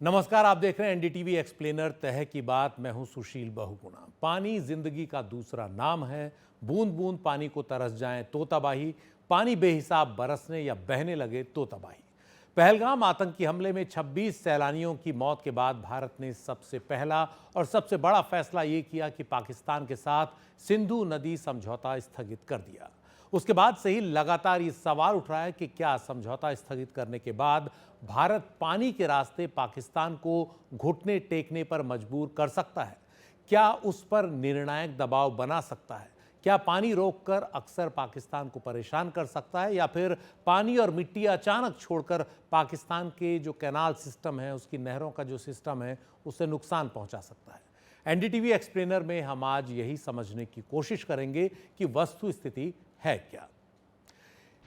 नमस्कार, आप देख रहे हैं एनडीटीवी एक्सप्लेनर तह की बात। मैं हूं सुशील बहुगुणा। पानी जिंदगी का दूसरा नाम है। बूंद बूंद पानी को तरस जाए तो तबाही, पानी बेहिसाब बरसने या बहने लगे तो तबाही। पहलगाम आतंकी हमले में 26 सैलानियों की मौत के बाद भारत ने सबसे पहला और सबसे बड़ा फैसला ये किया कि पाकिस्तान के साथ सिंधु नदी समझौता स्थगित कर दिया। उसके बाद से ही लगातार ये सवाल उठ रहा है कि क्या समझौता स्थगित करने के बाद भारत पानी के रास्ते पाकिस्तान को घुटने टेकने पर मजबूर कर सकता है? क्या उस पर निर्णायक दबाव बना सकता है? क्या पानी रोककर अक्सर पाकिस्तान को परेशान कर सकता है, या फिर पानी और मिट्टी अचानक छोड़कर पाकिस्तान के जो कैनाल सिस्टम है, उसकी नहरों का जो सिस्टम है, उसे नुकसान पहुंचा सकता है? एनडीटीवी एक्सप्लेनर में हम आज यही समझने की कोशिश करेंगे कि वस्तु स्थिति है क्या।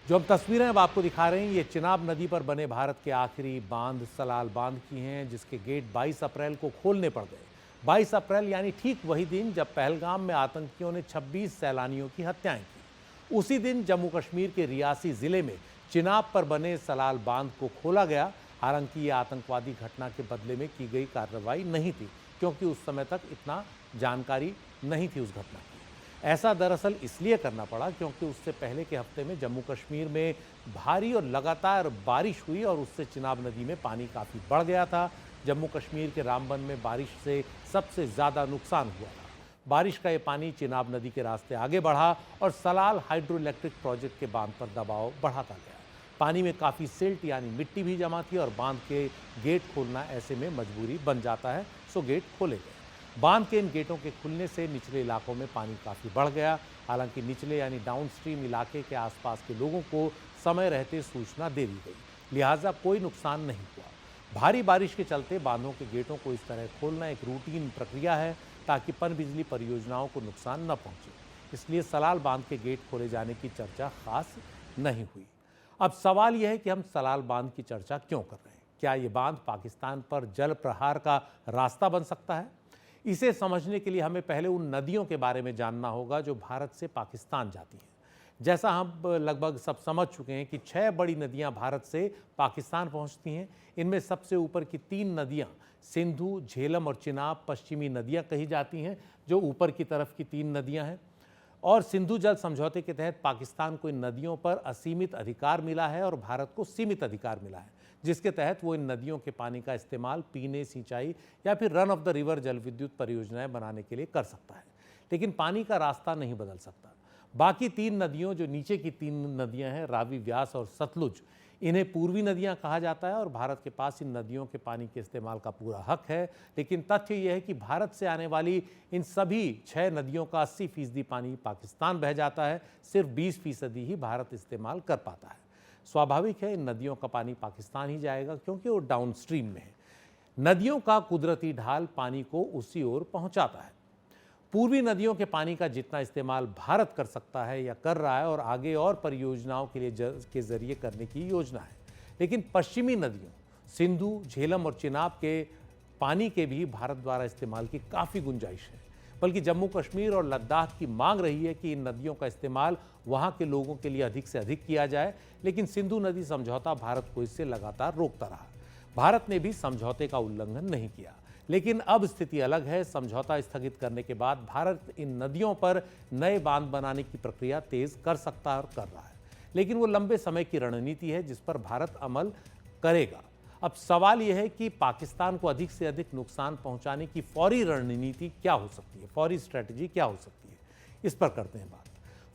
जो हम तस्वीरें अब आपको दिखा रहे हैं, ये चिनाब नदी पर बने भारत के आखिरी बांध सलाल बांध की हैं, जिसके गेट 22 अप्रैल को खोलने पड़ गए। 22 अप्रैल यानी ठीक वही दिन जब पहलगाम में आतंकियों ने 26 सैलानियों की हत्याएं की। उसी दिन जम्मू कश्मीर के रियासी जिले में चिनाब पर बने सलाल बांध को खोला गया। हालांकि ये आतंकवादी घटना के बदले में की गई कार्रवाई नहीं थी, क्योंकि उस समय तक इतना जानकारी नहीं थी उस घटना की। ऐसा दरअसल इसलिए करना पड़ा क्योंकि उससे पहले के हफ्ते में जम्मू कश्मीर में भारी और लगातार बारिश हुई और उससे चिनाब नदी में पानी काफ़ी बढ़ गया था। जम्मू कश्मीर के रामबन में बारिश से सबसे ज़्यादा नुकसान हुआ था। बारिश का ये पानी चिनाब नदी के रास्ते आगे बढ़ा और सलाल हाइड्रो इलेक्ट्रिक प्रोजेक्ट के बांध पर दबाव बढ़ाता गया। पानी में काफ़ी सिल्ट यानी मिट्टी भी जमा थी और बांध के गेट खोलना ऐसे में मजबूरी बन जाता है, सो गेट खोले गए। बांध के इन गेटों के खुलने से निचले इलाकों में पानी काफ़ी बढ़ गया। हालांकि निचले यानी डाउनस्ट्रीम इलाके के आसपास के लोगों को समय रहते सूचना दे दी गई, लिहाजा कोई नुकसान नहीं हुआ। भारी बारिश के चलते बांधों के गेटों को इस तरह खोलना एक रूटीन प्रक्रिया है ताकि पनबिजली परियोजनाओं को नुकसान न पहुंचे। इसलिए सलाल बांध के गेट खोले जाने की चर्चा खास नहीं हुई। अब सवाल यह है कि हम सलाल बांध की चर्चा क्यों कर रहे हैं? क्या ये बांध पाकिस्तान पर जल प्रहार का रास्ता बन सकता है? इसे समझने के लिए हमें पहले उन नदियों के बारे में जानना होगा जो भारत से पाकिस्तान जाती हैं। जैसा हम लगभग सब समझ चुके हैं कि 6 बड़ी नदियां भारत से पाकिस्तान पहुंचती हैं। इनमें सबसे ऊपर की 3 नदियां सिंधु, झेलम और चिनाब पश्चिमी नदियां कही जाती हैं, जो ऊपर की तरफ की 3 नदियां हैं। और सिंधु जल समझौते के तहत पाकिस्तान को इन नदियों पर असीमित अधिकार मिला है और भारत को सीमित अधिकार मिला है, जिसके तहत वो इन नदियों के पानी का इस्तेमाल पीने, सिंचाई या फिर रन ऑफ द रिवर जल विद्युत परियोजनाएं बनाने के लिए कर सकता है। लेकिन पानी का रास्ता नहीं बदल सकता। बाकी 3 नदियों, जो नीचे की 3 नदियां हैं, रावी, व्यास और सतलुज, इन्हें पूर्वी नदियां कहा जाता है और भारत के पास इन नदियों के पानी के इस्तेमाल का पूरा हक है। लेकिन तथ्य यह है कि भारत से आने वाली इन सभी 6 नदियों का 80% पानी पाकिस्तान बह जाता है, सिर्फ 20% ही भारत इस्तेमाल कर पाता है। स्वाभाविक है, इन नदियों का पानी पाकिस्तान ही जाएगा क्योंकि वो डाउनस्ट्रीम में है। नदियों का कुदरती ढाल पानी को उसी ओर पहुंचाता है। पूर्वी नदियों के पानी का जितना इस्तेमाल भारत कर सकता है या कर रहा है और आगे और परियोजनाओं के लिए के जरिए करने की योजना है। लेकिन पश्चिमी नदियों सिंधु, झेलम और चिनाब के पानी के भी भारत द्वारा इस्तेमाल की काफ़ी गुंजाइश है। बल्कि जम्मू कश्मीर और लद्दाख की मांग रही है कि इन नदियों का इस्तेमाल वहां के लोगों के लिए अधिक से अधिक किया जाए। लेकिन सिंधु नदी समझौता भारत को इससे लगातार रोकता रहा। भारत ने भी समझौते का उल्लंघन नहीं किया। लेकिन अब स्थिति अलग है। समझौता स्थगित करने के बाद भारत इन नदियों पर नए बांध बनाने की प्रक्रिया तेज कर सकता है और कर रहा है। लेकिन वो लंबे समय की रणनीति है जिस पर भारत अमल करेगा। अब सवाल यह है कि पाकिस्तान को अधिक से अधिक नुकसान पहुंचाने की फौरी रणनीति क्या हो सकती है, फौरी स्ट्रैटेजी क्या हो सकती है, इस पर करते हैं बात।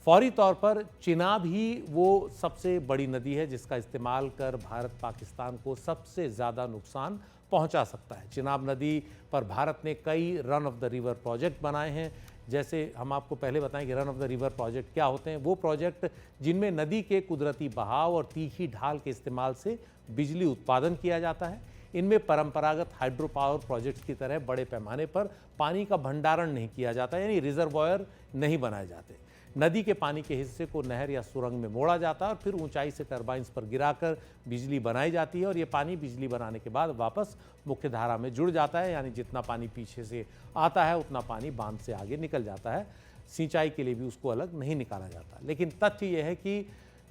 फौरी तौर पर चिनाब ही वो सबसे बड़ी नदी है जिसका इस्तेमाल कर भारत पाकिस्तान को सबसे ज़्यादा नुकसान पहुंचा सकता है। चिनाब नदी पर भारत ने कई run of the river project बनाए हैं। जैसे हम आपको पहले बताएं कि run of the river project क्या होते हैं। वो प्रोजेक्ट जिनमें नदी के कुदरती बहाव और तीखी ढाल के इस्तेमाल से बिजली उत्पादन किया जाता है। इनमें परंपरागत हाइड्रो पावर प्रोजेक्ट्स की तरह बड़े पैमाने पर पानी का भंडारण नहीं किया जाता, यानी रिजर्वॉयर नहीं बनाए जाते। नदी के पानी के हिस्से को नहर या सुरंग में मोड़ा जाता है और फिर ऊंचाई से टरबाइंस पर गिराकर बिजली बनाई जाती है और ये पानी बिजली बनाने के बाद वापस मुख्य धारा में जुड़ जाता है, यानी जितना पानी पीछे से आता है उतना पानी बांध से आगे निकल जाता है। सिंचाई के लिए भी उसको अलग नहीं निकाला जाता। लेकिन तथ्य यह है कि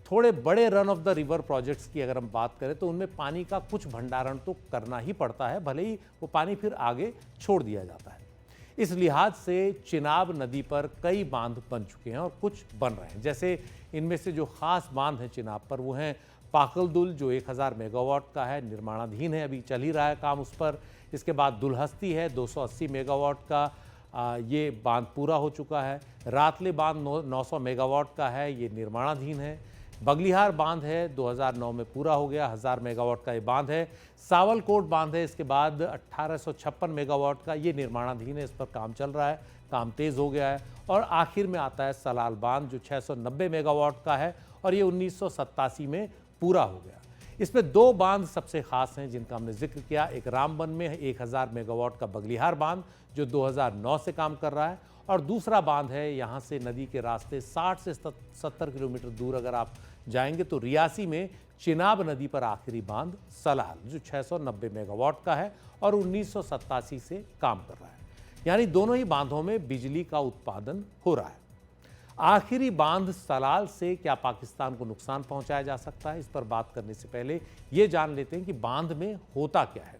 थोड़े बड़े run of the river projects की अगर हम बात करें तो उनमें पानी का कुछ भंडारण तो करना ही पड़ता है, भले ही वो पानी फिर आगे छोड़ दिया जाता है। इस लिहाज से चिनाब नदी पर कई बांध बन चुके हैं और कुछ बन रहे हैं। जैसे इनमें से जो खास बांध हैं चिनाब पर वो हैं पाकलदुल, जो 1000 मेगावाट का है, निर्माणाधीन है, अभी चल ही रहा है काम उस पर। इसके बाद दुलहस्ती है 280 मेगावाट का, ये बांध पूरा हो चुका है। रातले बांध 900 मेगावाट का है, ये निर्माणाधीन है। बगलिहार बांध है 2009 में पूरा हो गया, 1000 मेगावाट का ये बांध है। सावलकोट बांध है इसके बाद 1856 मेगावाट का, ये निर्माणाधीन है, इस पर काम चल रहा है, काम तेज़ हो गया है। और आखिर में आता है सलाल बांध जो 690 मेगावाट का है और ये 1987 में पूरा हो गया। इसमें दो बांध सबसे खास हैं जिनका हमने जिक्र किया। एक रामबन में है 1000 मेगावाट का बगलिहार बांध जो 2009 से काम कर रहा है, और दूसरा बांध है यहाँ से नदी के रास्ते 60 से 70 किलोमीटर दूर अगर आप जाएंगे तो रियासी में चिनाब नदी पर आखिरी बांध सलाल जो 690 मेगावाट का है और 1987 से काम कर रहा है। यानी दोनों ही बांधों में बिजली का उत्पादन हो रहा है। आखिरी बांध सलाल से क्या पाकिस्तान को नुकसान पहुंचाया जा सकता है, इस पर बात करने से पहले ये जान लेते हैं कि बांध में होता क्या है।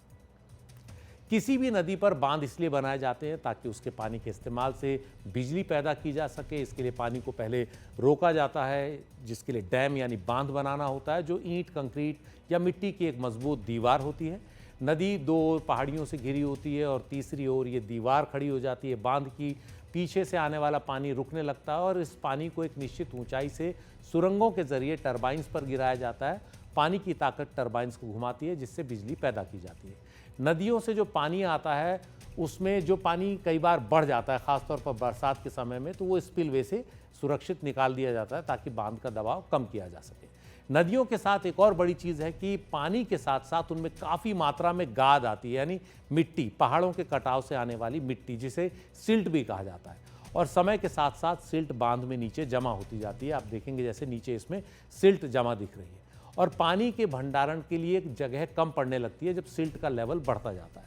किसी भी नदी पर बांध इसलिए बनाए जाते हैं ताकि उसके पानी के इस्तेमाल से बिजली पैदा की जा सके। इसके लिए पानी को पहले रोका जाता है, जिसके लिए डैम यानी बांध बनाना होता है, जो ईंट, कंक्रीट या मिट्टी की एक मजबूत दीवार होती है। नदी दो पहाड़ियों से घिरी होती है और तीसरी ओर ये दीवार खड़ी हो जाती है बांध की। पीछे से आने वाला पानी रुकने लगता है और इस पानी को एक निश्चित ऊंचाई से सुरंगों के जरिए टरबाइंस पर गिराया जाता है। पानी की ताकत टरबाइंस को घुमाती है जिससे बिजली पैदा की जाती है। नदियों से जो पानी आता है उसमें जो पानी कई बार बढ़ जाता है, खासतौर पर बरसात के समय में, तो वो स्पिलवे से सुरक्षित निकाल दिया जाता है ताकि बांध का दबाव कम किया जा सके। नदियों के साथ एक और बड़ी चीज़ है कि पानी के साथ साथ उनमें काफ़ी मात्रा में गाद आती है, यानी मिट्टी, पहाड़ों के कटाव से आने वाली मिट्टी, जिसे सिल्ट भी कहा जाता है। और समय के साथ साथ सिल्ट बांध में नीचे जमा होती जाती है। आप देखेंगे जैसे नीचे इसमें सिल्ट जमा दिख रही है। और पानी के भंडारण के लिए एक जगह कम पड़ने लगती है जब सिल्ट का लेवल बढ़ता जाता है।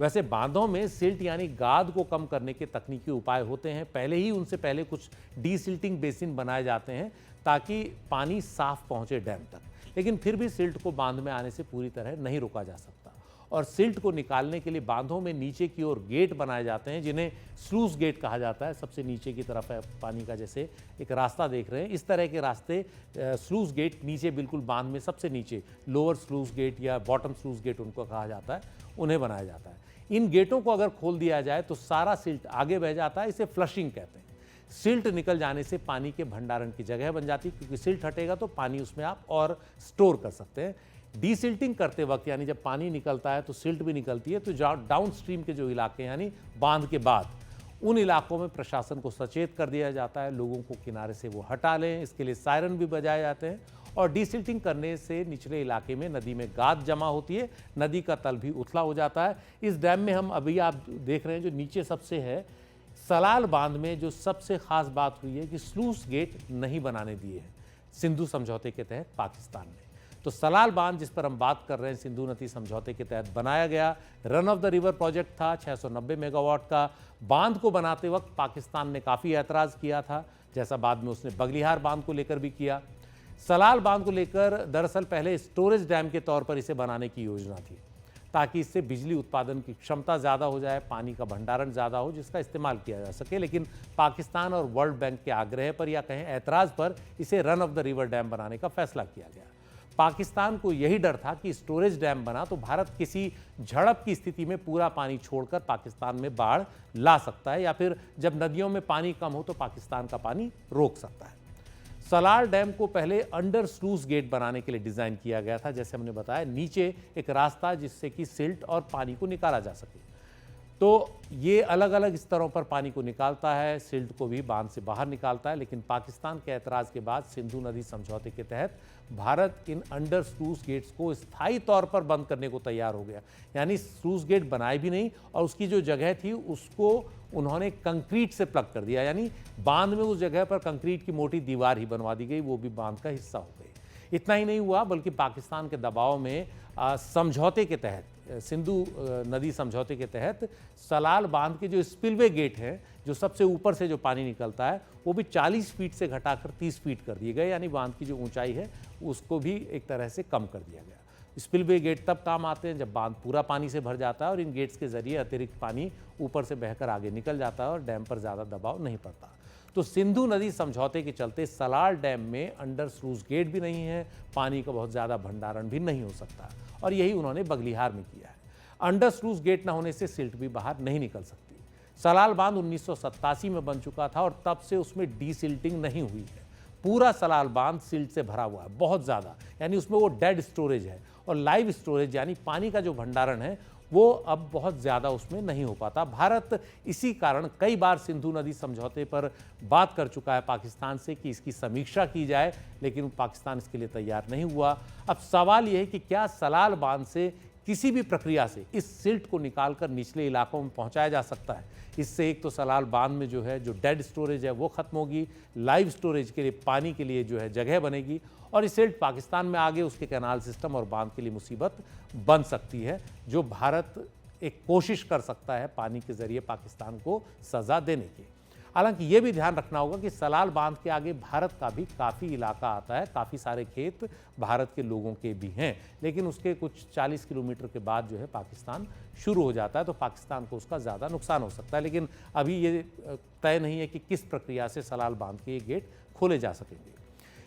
वैसे बांधों में सिल्ट यानी गाद को कम करने के तकनीकी उपाय होते हैं। उनसे पहले कुछ डीसिल्टिंग बेसिन बनाए जाते हैं ताकि पानी साफ पहुंचे डैम तक, लेकिन फिर भी सिल्ट को बांध में आने से पूरी तरह नहीं रोका जा सकता। और सिल्ट को निकालने के लिए बांधों में नीचे की ओर गेट बनाए जाते हैं जिन्हें स्लूस गेट कहा जाता है। सबसे नीचे की तरफ है पानी का, जैसे एक रास्ता देख रहे हैं, इस तरह के रास्ते स्लूस गेट नीचे बिल्कुल बांध में सबसे नीचे, लोअर स्लूस गेट या बॉटम स्लूस गेट उनको कहा जाता है, उन्हें बनाया जाता है। इन गेटों को अगर खोल दिया जाए तो सारा सिल्ट आगे बह जाता है, इसे फ्लशिंग कहते हैं। सिल्ट निकल जाने से पानी के भंडारण की जगह बन जाती है, क्योंकि सिल्ट हटेगा तो पानी उसमें आप और स्टोर कर सकते हैं। डीसिल्टिंग करते वक्त यानी जब पानी निकलता है तो सिल्ट भी निकलती है, तो डाउन स्ट्रीम के जो इलाके यानी बांध के बाद उन इलाकों में प्रशासन को सचेत कर दिया जाता है, लोगों को किनारे से वो हटा लें। इसके लिए सायरन भी बजाए जाते हैं। और डीसिल्टिंग करने से निचले इलाके में नदी में गाद जमा होती है, नदी का तल भी उथला हो जाता है। इस डैम में हम अभी आप देख रहे हैं जो नीचे सबसे है, सलाल बांध में जो सबसे खास बात हुई है कि स्लूस गेट नहीं बनाने दिए हैं सिंधु समझौते के तहत पाकिस्तान ने। तो सलाल बांध जिस पर हम बात कर रहे हैं सिंधु नदी समझौते के तहत बनाया गया, run of the river project था, 690 मेगावाट का। बांध को बनाते वक्त पाकिस्तान ने काफ़ी ऐतराज़ किया था, जैसा बाद में उसने बगलिहार बांध को लेकर भी किया। सलाल बांध को लेकर दरअसल पहले स्टोरेज डैम के तौर पर इसे बनाने की योजना थी, ताकि इससे बिजली उत्पादन की क्षमता ज़्यादा हो जाए, पानी का भंडारण ज़्यादा हो, जिसका इस्तेमाल किया जा सके। लेकिन पाकिस्तान और वर्ल्ड बैंक के आग्रह पर या कहें ऐतराज़ पर इसे run of the river dam बनाने का फैसला किया गया। पाकिस्तान को यही डर था कि स्टोरेज डैम बना तो भारत किसी झड़प की स्थिति में पूरा पानी छोड़कर पाकिस्तान में बाढ़ ला सकता है, या फिर जब नदियों में पानी कम हो तो पाकिस्तान का पानी रोक सकता है। सलाल डैम को पहले अंडर स्लूस गेट बनाने के लिए डिज़ाइन किया गया था, जैसे हमने बताया, नीचे एक रास्ता जिससे कि सिल्ट और पानी को निकाला जा सके। तो ये अलग अलग स्तरों पर पानी को निकालता है, सिल्ट को भी बांध से बाहर निकालता है। लेकिन पाकिस्तान के ऐतराज़ के बाद सिंधु नदी समझौते के तहत भारत इन अंडर स्लूस गेट्स को स्थायी तौर पर बंद करने को तैयार हो गया। यानी स्लूस गेट बनाए भी नहीं और उसकी जो जगह थी उसको उन्होंने कंक्रीट से प्लग कर दिया, यानी बांध में उस जगह पर कंक्रीट की मोटी दीवार ही बनवा दी गई, वो भी बांध का हिस्सा हो गई। इतना ही नहीं हुआ, बल्कि पाकिस्तान के दबाव में समझौते के तहत सिंधु नदी समझौते के तहत सलाल बांध के जो स्पिलवे गेट हैं, जो सबसे ऊपर से जो पानी निकलता है, वो भी 40 फीट से घटाकर 30 फीट कर दिए गए, यानी बांध की जो ऊंचाई है उसको भी एक तरह से कम कर दिया गया। स्पिलवे गेट तब काम आते हैं जब बांध पूरा पानी से भर जाता है और इन गेट्स के जरिए अतिरिक्त पानी ऊपर से बहकर आगे निकल जाता है और डैम पर ज़्यादा दबाव नहीं पड़ता। तो सिंधु नदी समझौते के चलते सलाल डैम में अंडर स्लूज गेट भी नहीं है, पानी का बहुत ज़्यादा भंडारण भी नहीं हो सकता, और यही उन्होंने बगलिहार में किया है। अंडर स्लूज गेट न होने से सिल्ट भी बाहर नहीं निकल सकती। सलाल बांध 1987 में बन चुका था और तब से उसमें डीसिल्टिंग नहीं हुई है। पूरा सलाल बांध सिल्ट से भरा हुआ है, बहुत ज़्यादा, यानी उसमें वो डेड स्टोरेज है, और लाइव स्टोरेज यानी पानी का जो भंडारण है वो अब बहुत ज़्यादा उसमें नहीं हो पाता। भारत इसी कारण कई बार सिंधु नदी समझौते पर बात कर चुका है पाकिस्तान से कि इसकी समीक्षा की जाए, लेकिन पाकिस्तान इसके लिए तैयार नहीं हुआ। अब सवाल यह है कि क्या सलाल बांध से किसी भी प्रक्रिया से इस सिल्ट को निकालकर निचले इलाकों में पहुंचाया जा सकता है। इससे एक तो सलाल बांध में जो है जो डेड स्टोरेज है वो खत्म होगी, लाइव स्टोरेज के लिए पानी के लिए जो है जगह बनेगी, और ये सिल्ट पाकिस्तान में आगे उसके कैनाल सिस्टम और बांध के लिए मुसीबत बन सकती है, जो भारत एक कोशिश कर सकता है पानी के जरिए पाकिस्तान को सजा देने की। हालांकि ये भी ध्यान रखना होगा कि सलाल बांध के आगे भारत का भी काफ़ी इलाका आता है, काफ़ी सारे खेत भारत के लोगों के भी हैं, लेकिन उसके कुछ 40 किलोमीटर के बाद जो है पाकिस्तान शुरू हो जाता है, तो पाकिस्तान को उसका ज़्यादा नुकसान हो सकता है। लेकिन अभी ये तय नहीं है कि किस प्रक्रिया से सलाल बांध के ये गेट खोले जा सकेंगे।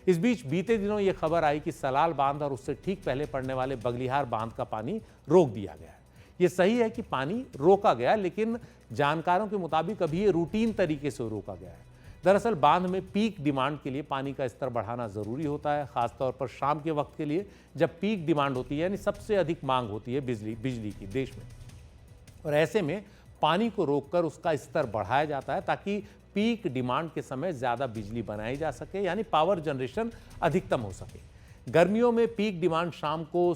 इस बीच बीते दिनों ये खबर आई कि सलाल बांध और उससे ठीक पहले पड़ने वाले बगलिहार बांध का पानी रोक दिया गया है। ये सही है कि पानी रोका गया, लेकिन जानकारों के मुताबिक अभी ये रूटीन तरीके से रोका गया है। दरअसल बांध में पीक डिमांड के लिए पानी का स्तर बढ़ाना ज़रूरी होता है, खासतौर पर शाम के वक्त के लिए, जब पीक डिमांड होती है, यानी सबसे अधिक मांग होती है बिजली की देश में। और ऐसे में पानी को रोककर उसका स्तर बढ़ाया जाता है ताकि पीक डिमांड के समय ज़्यादा बिजली बनाई जा सके, यानी पावर जनरेशन अधिकतम हो सके। गर्मियों में पीक डिमांड शाम को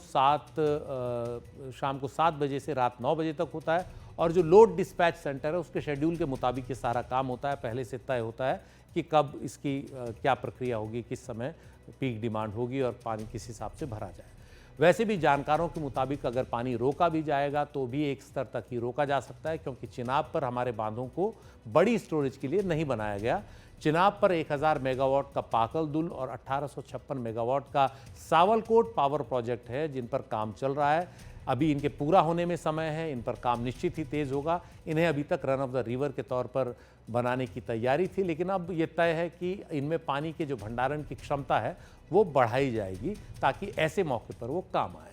7 बजे से रात 9 बजे तक होता है, और जो लोड डिस्पैच सेंटर है उसके शेड्यूल के मुताबिक ये सारा काम होता है। पहले से तय होता है कि कब इसकी क्या प्रक्रिया होगी, किस समय पीक डिमांड होगी और पानी किस हिसाब से भरा जाए। वैसे भी जानकारों के मुताबिक अगर पानी रोका भी जाएगा तो भी एक स्तर तक ही रोका जा सकता है, क्योंकि चिनाब पर हमारे बांधों को बड़ी स्टोरेज के लिए नहीं बनाया गया। चिनाब पर 1000 मेगावाट का पाकल दुल और 1856 मेगावाट का सावलकोट पावर प्रोजेक्ट है, जिन पर काम चल रहा है। अभी इनके पूरा होने में समय है, इन पर काम निश्चित ही तेज़ होगा। इन्हें अभी तक रन ऑफ द रिवर के तौर पर बनाने की तैयारी थी, लेकिन अब ये तय है कि इनमें पानी के जो भंडारण की क्षमता है वो बढ़ाई जाएगी, ताकि ऐसे मौके पर वो काम आए।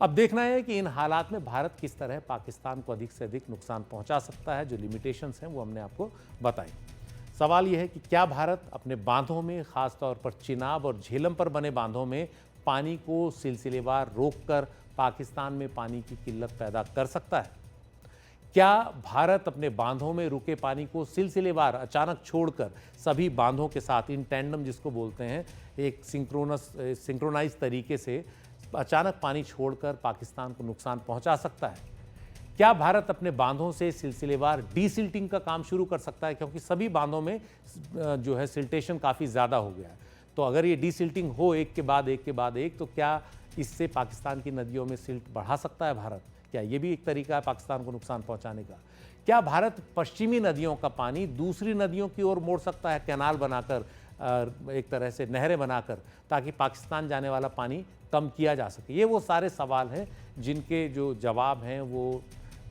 अब देखना है कि इन हालात में भारत किस तरह पाकिस्तान को अधिक से अधिक नुकसान पहुंचा सकता है। जो लिमिटेशंस हैं वो हमने आपको बताई। सवाल यह है कि क्या भारत अपने बांधों में, खास तौर पर चिनाब और झेलम पर बने बांधों में, पानी को सिलसिलेवार रोककर पाकिस्तान में पानी की किल्लत पैदा कर सकता है? क्या भारत अपने बांधों में रुके पानी को सिलसिलेवार अचानक छोड़कर सभी बांधों के साथ इन टैंडम जिसको बोलते हैं, एक सिंक्रोनाइज तरीके से अचानक पानी छोड़कर पाकिस्तान को नुकसान पहुंचा सकता है? क्या भारत अपने बांधों से सिलसिलेवार डीसिल्टिंग का काम शुरू कर सकता है, क्योंकि सभी बांधों में जो है सिल्टेशन काफ़ी ज़्यादा हो गया है। तो अगर ये डीसिल्टिंग हो एक के बाद एक, तो क्या इससे पाकिस्तान की नदियों में सिल्ट बढ़ा सकता है भारत? क्या ये भी एक तरीका है पाकिस्तान को नुकसान पहुंचाने का? क्या भारत पश्चिमी नदियों का पानी दूसरी नदियों की ओर मोड़ सकता है, कैनाल बनाकर, एक तरह से नहरें बनाकर, ताकि पाकिस्तान जाने वाला पानी कम किया जा सके? ये वो सारे सवाल हैं जिनके जो जवाब हैं वो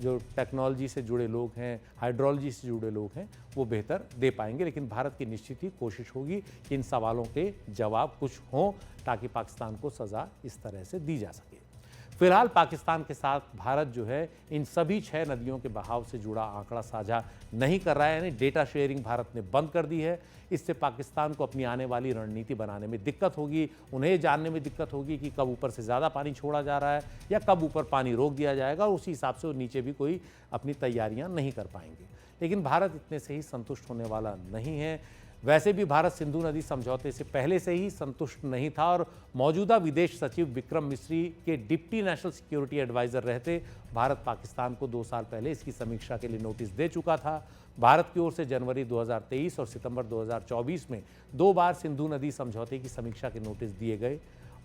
जो टेक्नोलॉजी से जुड़े लोग हैं, हाइड्रोलॉजी से जुड़े लोग हैं, वो बेहतर दे पाएंगे। लेकिन भारत की निश्चित ही कोशिश होगी कि इन सवालों के जवाब कुछ हों, ताकि पाकिस्तान को सज़ा इस तरह से दी जा सके। फिलहाल पाकिस्तान के साथ भारत जो है इन सभी 6 नदियों के बहाव से जुड़ा आंकड़ा साझा नहीं कर रहा है, यानी डेटा शेयरिंग भारत ने बंद कर दी है। इससे पाकिस्तान को अपनी आने वाली रणनीति बनाने में दिक्कत होगी, उन्हें जानने में दिक्कत होगी कि कब ऊपर से ज़्यादा पानी छोड़ा जा रहा है या कब ऊपर पानी रोक दिया जाएगा, और उसी हिसाब से वो नीचे भी कोई अपनी तैयारियां नहीं कर पाएंगे। लेकिन भारत इतने से ही संतुष्ट होने वाला नहीं है। वैसे भी भारत सिंधु नदी समझौते से पहले से ही संतुष्ट नहीं था, और मौजूदा विदेश सचिव विक्रम मिस्री के डिप्टी नेशनल सिक्योरिटी एडवाइज़र रहते भारत पाकिस्तान को 2 साल पहले इसकी समीक्षा के लिए नोटिस दे चुका था। भारत की ओर से जनवरी 2023 और सितंबर 2024 में 2 बार सिंधु नदी समझौते की समीक्षा के नोटिस दिए गए,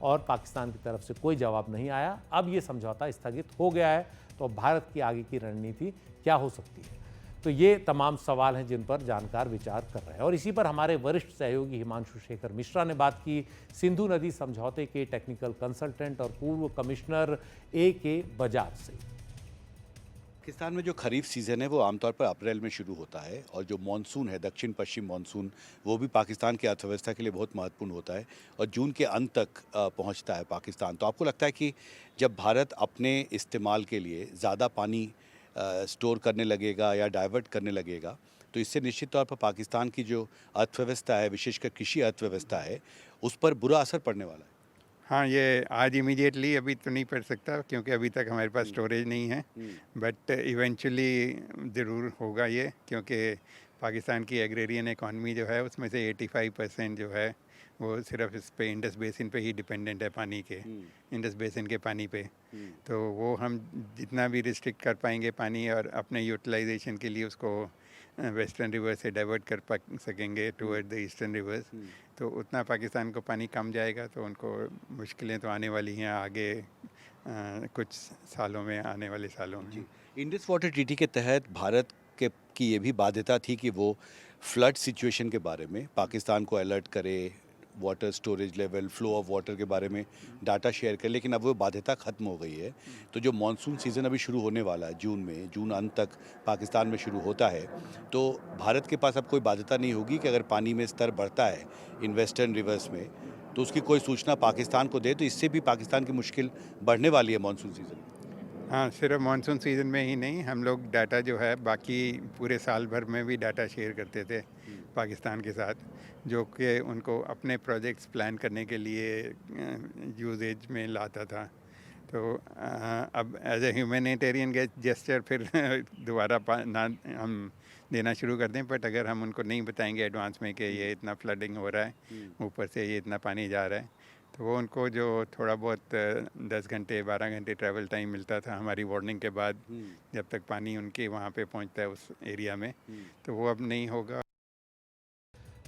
और पाकिस्तान की तरफ से कोई जवाब नहीं आया। अब ये समझौता स्थगित हो गया है, तो अब भारत की आगे की रणनीति क्या हो सकती है? तो ये तमाम सवाल हैं जिन पर जानकार विचार कर रहे हैं और इसी पर हमारे वरिष्ठ सहयोगी हिमांशु शेखर मिश्रा ने बात की सिंधु नदी समझौते के टेक्निकल कंसल्टेंट और पूर्व कमिश्नर A.K. बजाज से। पाकिस्तान में जो खरीफ सीज़न है वो आमतौर पर अप्रैल में शुरू होता है और जो मानसून है दक्षिण पश्चिम मानसून वो भी पाकिस्तान की अर्थव्यवस्था के लिए बहुत महत्वपूर्ण होता है और जून के अंत तक पहुंचता है पाकिस्तान। तो आपको लगता है कि जब भारत अपने इस्तेमाल के लिए ज़्यादा पानी स्टोर करने लगेगा या डाइवर्ट करने लगेगा तो इससे निश्चित तौर पर पाकिस्तान की जो अर्थव्यवस्था है, विशेषकर कृषि अर्थव्यवस्था है, उस पर बुरा असर पड़ने वाला है? हाँ, ये आज इमीडिएटली अभी तो नहीं पड़ सकता क्योंकि अभी तक हमारे पास स्टोरेज नहीं है, बट इवेंचुअली ज़रूर होगा ये, क्योंकि पाकिस्तान की एग्रेरियन इकॉनमी जो है उसमें से 85% जो है वो सिर्फ इस पे इंडस बेसिन पे ही डिपेंडेंट है, पानी के इंडस बेसिन के पानी पे। तो वो हम जितना भी रिस्ट्रिक्ट कर पाएंगे पानी और अपने यूटिलाइजेशन के लिए उसको वेस्टर्न रिवर से डाइवर्ट कर सकेंगे टुवर्ड द ईस्टर्न रिवर्स, तो उतना पाकिस्तान को पानी कम जाएगा। तो उनको मुश्किलें तो आने वाली हैं आगे कुछ सालों में, आने वाले सालों में। इंडस वाटर ट्रीटी के तहत भारत के की ये भी बाध्यता थी कि वो फ्लड सिचुएशन के बारे में पाकिस्तान को अलर्ट करे, water storage level, flow of water के बारे में डाटा शेयर करे, लेकिन अब वो बाध्यता ख़त्म हो गई है। तो जो मानसून सीज़न अभी शुरू होने वाला है जून में, जून अंत तक पाकिस्तान में शुरू होता है, तो भारत के पास अब कोई बाध्यता नहीं होगी कि अगर पानी में स्तर बढ़ता है इन वेस्टर्न रिवर्स में तो उसकी कोई सूचना पाकिस्तान को दे, तो इससे भी पाकिस्तान की मुश्किल बढ़ने वाली है मानसून सीज़न में। हाँ, सिर्फ मानसून सीज़न में ही नहीं, हम लोग डाटा जो है बाकी पूरे साल भर में भी डाटा शेयर करते थे पाकिस्तान के साथ, जो कि उनको अपने प्रोजेक्ट्स प्लान करने के लिए यूजेज में लाता था। तो अब एज ए ह्यूमैनिटेरियन जेस्चर फिर दोबारा ना हम देना शुरू कर दें, बट अगर हम उनको नहीं बताएंगे एडवांस में कि ये इतना फ्लडिंग हो रहा है, ऊपर से ये इतना पानी जा रहा है, तो वो उनको जो थोड़ा बहुत 10 घंटे 12 घंटे ट्रैवल टाइम मिलता था हमारी वार्निंग के बाद, जब तक पानी उनके वहाँ पे पहुँचता है उस एरिया में, तो वो अब नहीं होगा।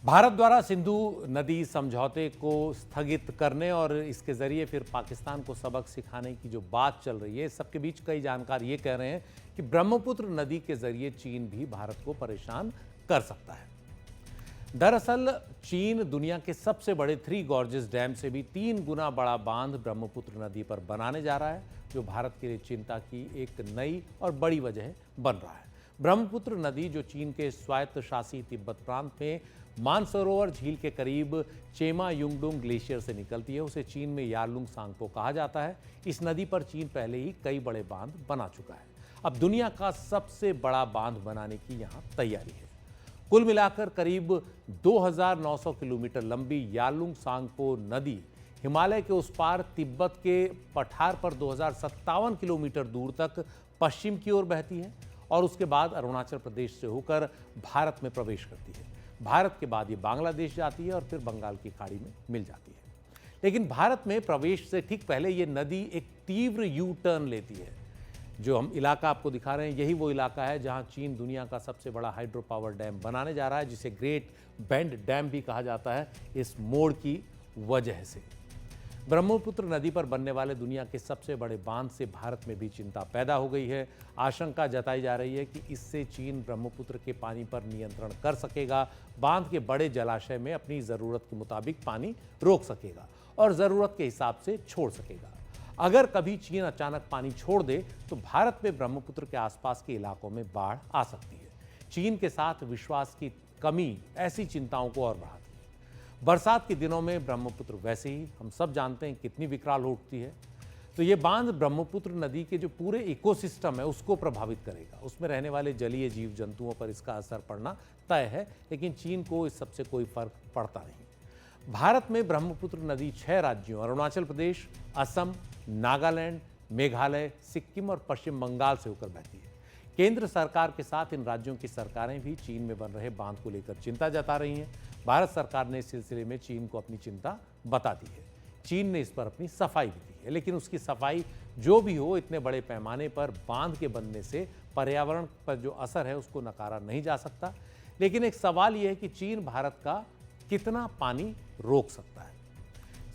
भारत द्वारा सिंधु नदी समझौते को स्थगित करने और इसके जरिए फिर पाकिस्तान को सबक सिखाने की जो बात चल रही है, सबके बीच कई जानकार ये कह रहे हैं कि ब्रह्मपुत्र नदी के जरिए चीन भी भारत को परेशान कर सकता है। दरअसल चीन दुनिया के सबसे बड़े 3 गॉर्जेस डैम से भी 3 गुना बड़ा बांध ब्रह्मपुत्र नदी पर बनाने जा रहा है, जो भारत के लिए चिंता की एक नई और बड़ी वजह बन रहा है। ब्रह्मपुत्र नदी जो चीन के स्वायत्त शासी तिब्बत प्रांत में मानसरोवर झील के करीब चेमा युंगडुंग ग्लेशियर से निकलती है, उसे चीन में यारलुंग सांगपो कहा जाता है। इस नदी पर चीन पहले ही कई बड़े बांध बना चुका है। अब दुनिया का सबसे बड़ा बांध बनाने की यहाँ तैयारी है। कुल मिलाकर करीब 2900 किलोमीटर लंबी यारलुंग सांगपो नदी हिमालय के उस पार तिब्बत के पठार पर 2057 किलोमीटर दूर तक पश्चिम की ओर बहती है और उसके बाद अरुणाचल प्रदेश से होकर भारत में प्रवेश करती है। भारत के बाद ये बांग्लादेश जाती है और फिर बंगाल की खाड़ी में मिल जाती है। लेकिन भारत में प्रवेश से ठीक पहले ये नदी एक तीव्र यू टर्न लेती है। जो हम इलाका आपको दिखा रहे हैं, यही वो इलाका है जहां चीन दुनिया का सबसे बड़ा हाइड्रो पावर डैम बनाने जा रहा है, जिसे ग्रेट बेंड डैम भी कहा जाता है इस मोड़ की वजह से। ब्रह्मपुत्र नदी पर बनने वाले दुनिया के सबसे बड़े बांध से भारत में भी चिंता पैदा हो गई है। आशंका जताई जा रही है कि इससे चीन ब्रह्मपुत्र के पानी पर नियंत्रण कर सकेगा, बांध के बड़े जलाशय में अपनी ज़रूरत के मुताबिक पानी रोक सकेगा और ज़रूरत के हिसाब से छोड़ सकेगा। अगर कभी चीन अचानक पानी छोड़ दे तो भारत में ब्रह्मपुत्र के आसपास के इलाकों में बाढ़ आ सकती है। चीन के साथ विश्वास की कमी ऐसी चिंताओं को और बढ़ाती है। बरसात के दिनों में ब्रह्मपुत्र वैसे ही हम सब जानते हैं कितनी विकराल उठती है, तो ये बांध ब्रह्मपुत्र नदी के जो पूरे इकोसिस्टम है उसको प्रभावित करेगा। उसमें रहने वाले जलीय जीव जंतुओं पर इसका असर पड़ना तय है, लेकिन चीन को इस सबसे कोई फर्क पड़ता नहीं। भारत में ब्रह्मपुत्र नदी 6 राज्यों अरुणाचल प्रदेश, असम, नागालैंड, मेघालय, सिक्किम और पश्चिम बंगाल से होकर बहती है। केंद्र सरकार के साथ इन राज्यों की सरकारें भी चीन में बन रहे बांध को लेकर चिंता जता रही हैं। भारत सरकार ने इस सिलसिले में चीन को अपनी चिंता बता दी है। चीन ने इस पर अपनी सफाई भी दी है, लेकिन उसकी सफाई जो भी हो, इतने बड़े पैमाने पर बांध के बनने से पर्यावरण पर जो असर है उसको नकारा नहीं जा सकता। लेकिन एक सवाल यह है कि चीन भारत का कितना पानी रोक सकता है।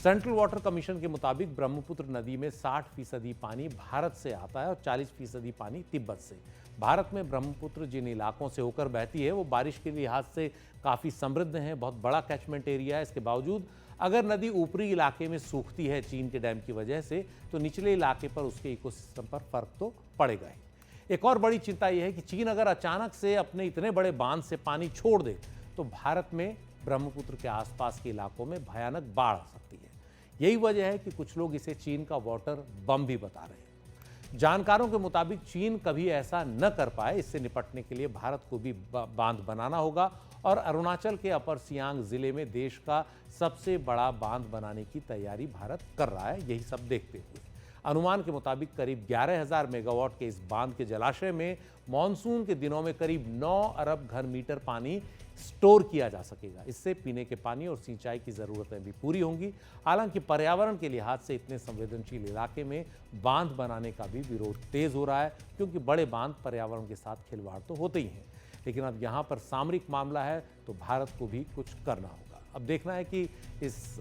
सेंट्रल वाटर कमीशन के मुताबिक ब्रह्मपुत्र नदी में 60% पानी भारत से आता है और 40% पानी तिब्बत से। भारत में ब्रह्मपुत्र जिन इलाकों से होकर बहती है वो बारिश के लिहाज से काफ़ी समृद्ध है, बहुत बड़ा कैचमेंट एरिया है। इसके बावजूद अगर नदी ऊपरी इलाके में सूखती है चीन के डैम की वजह से, तो निचले इलाके पर उसके इकोसिस्टम पर फर्क तो पड़ेगा ही। एक और बड़ी चिंता यह है कि चीन अगर अचानक से अपने इतने बड़े बांध से पानी छोड़ दे तो भारत में ब्रह्मपुत्र के आसपास के इलाकों में भयानक बाढ़ आ सकती है। यही वजह है कि कुछ लोग इसे चीन का वाटर बम भी बता रहे हैं। जानकारों के मुताबिक चीन कभी ऐसा न कर पाए, इससे निपटने के लिए भारत को भी बांध बनाना होगा और अरुणाचल के अपर सियांग जिले में देश का सबसे बड़ा बांध बनाने की तैयारी भारत कर रहा है। यही सब देखते हुए अनुमान के मुताबिक करीब 11,000 मेगावाट के इस बांध के जलाशय में मानसून के दिनों में करीब 9 अरब घन मीटर पानी स्टोर किया जा सकेगा। इससे पीने के पानी और सिंचाई की ज़रूरतें भी पूरी होंगी। हालांकि पर्यावरण के लिहाज से इतने संवेदनशील इलाके में बांध बनाने का भी विरोध तेज हो रहा है, क्योंकि बड़े बांध पर्यावरण के साथ खिलवाड़ तो होते ही हैं। लेकिन अब यहाँ पर सामरिक मामला है तो भारत को भी कुछ करना होगा। अब देखना है कि इस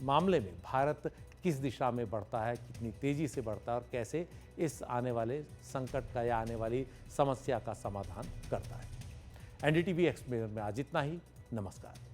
मामले में भारत किस दिशा में बढ़ता है, कितनी तेजी से बढ़ता है और कैसे इस आने वाले संकट का या आने वाली समस्या का समाधान करता है। एनडीटीवी एक्सप्लेनर में आज इतना ही। नमस्कार।